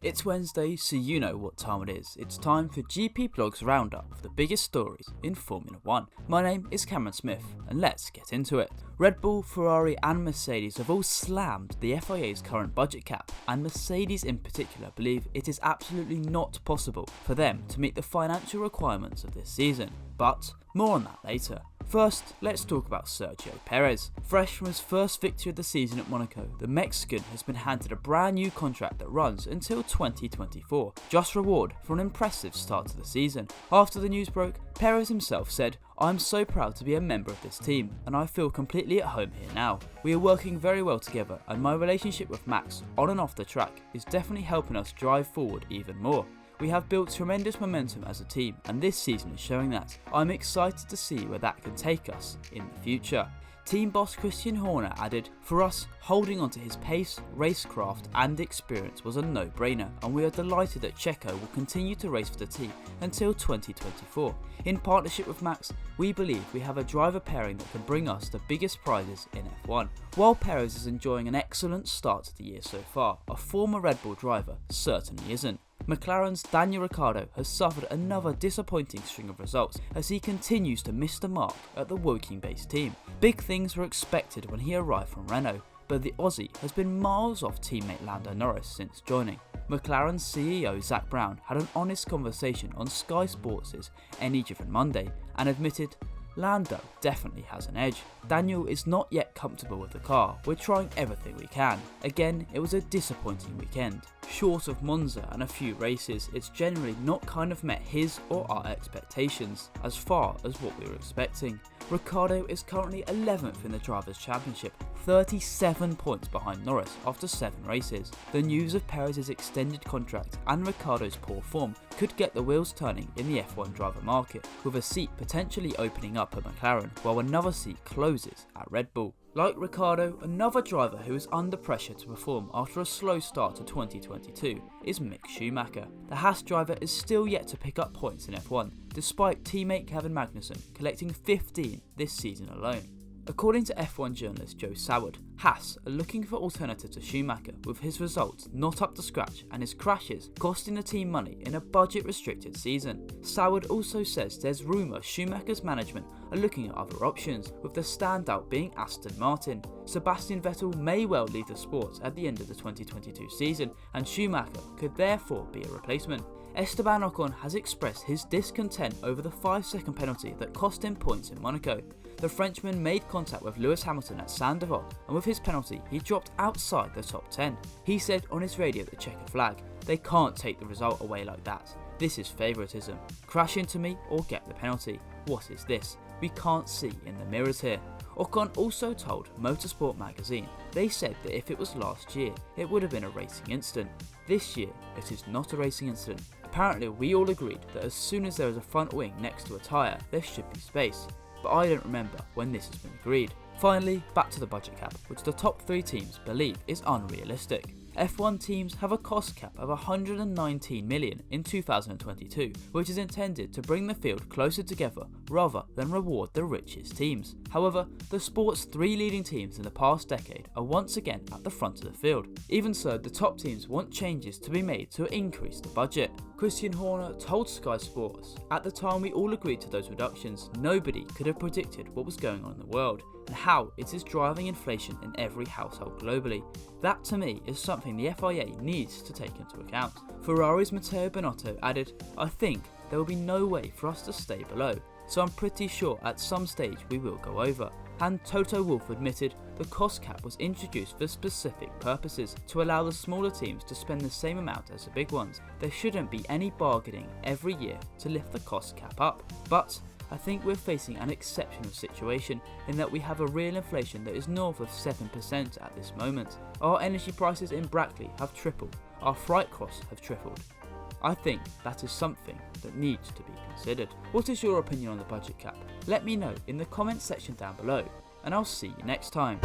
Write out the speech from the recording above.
It's Wednesday, so you know what time it is. It's time for GPblog's roundup of the biggest stories in Formula 1. My name is Cameron Smith, and let's get into it. Red Bull, Ferrari and Mercedes have all slammed the FIA's current budget cap, and Mercedes in particular believe it is absolutely not possible for them to meet the financial requirements of this season. But more on that later. First, let's talk about Sergio Perez. Fresh from his first victory of the season at Monaco, the Mexican has been handed a brand new contract that runs until 2024, just reward for an impressive start to the season. After the news broke, Perez himself said, "I'm so proud to be a member of this team, and I feel completely at home here now. We are working very well together, and my relationship with Max, on and off the track, is definitely helping us drive forward even more. We have built tremendous momentum as a team, and this season is showing that. I'm excited to see where that can take us in the future." Team boss Christian Horner added, "For us, holding on to his pace, racecraft and experience was a no-brainer, and we are delighted that Checo will continue to race for the team until 2024. In partnership with Max, we believe we have a driver pairing that can bring us the biggest prizes in F1. While Perez is enjoying an excellent start to the year so far, a former Red Bull driver certainly isn't. McLaren's Daniel Ricciardo has suffered another disappointing string of results as he continues to miss the mark at the Woking-based team. Big things were expected when he arrived from Renault, but the Aussie has been miles off teammate Lando Norris since joining. McLaren's CEO Zak Brown had an honest conversation on Sky Sports' Any Given Monday and admitted, "Lando definitely has an edge. Daniel is not yet comfortable with the car. We're trying everything we can." Again, it was a disappointing weekend. Short of Monza and a few races, it's generally not kind of met his or our expectations as far as what we were expecting. Ricciardo is currently 11th in the Drivers' Championship, 37 points behind Norris after 7 races. The news of Perez's extended contract and Ricciardo's poor form could get the wheels turning in the F1 driver market, with a seat potentially opening up at McLaren while another seat closes at Red Bull. Like Ricciardo, another driver who is under pressure to perform after a slow start to 2022 is Mick Schumacher. The Haas driver is still yet to pick up points in F1, despite teammate Kevin Magnussen collecting 15 this season alone. According to F1 journalist Joe Saward, Haas are looking for alternatives to Schumacher, with his results not up to scratch and his crashes costing the team money in a budget-restricted season. Saward also says there's rumour Schumacher's management are looking at other options, with the standout being Aston Martin. Sebastian Vettel may well leave the sport at the end of the 2022 season, and Schumacher could therefore be a replacement. Esteban Ocon has expressed his discontent over the 5-second penalty that cost him points in Monaco. The Frenchman made contact with Lewis Hamilton at Saint-Denis, and with his penalty he dropped outside the top 10. He said on his radio the checker flag, "They can't take the result away like that. This is favouritism. Crash into me or get the penalty. What is this? We can't see in the mirrors here." Ocon also told Motorsport magazine they said that if it was last year, it would have been a racing incident. This year, it is not a racing incident. Apparently, we all agreed that as soon as there is a front wing next to a tyre, there should be space, but I don't remember when this has been agreed. Finally, back to the budget cap, which the top 3 teams believe is unrealistic. F1 teams have a cost cap of 119 million in 2022, which is intended to bring the field closer together rather than reward the richest teams. However, the sport's 3 leading teams in the past decade are once again at the front of the field. Even so, the top teams want changes to be made to increase the budget. Christian Horner told Sky Sports, "At the time we all agreed to those reductions, nobody could have predicted what was going on in the world and how it is driving inflation in every household globally. That to me is something the FIA needs to take into account." Ferrari's Matteo Binotto added, "I think there will be no way for us to stay below, so I'm pretty sure at some stage we will go over." And Toto Wolff admitted the cost cap was introduced for specific purposes, to allow the smaller teams to spend the same amount as the big ones. There shouldn't be any bargaining every year to lift the cost cap up. But I think we're facing an exceptional situation in that we have a real inflation that is north of 7% at this moment. Our energy prices in Brackley have tripled, our freight costs have tripled. I think that is something that needs to be considered. What is your opinion on the budget cap? Let me know in the comments section down below, and I'll see you next time.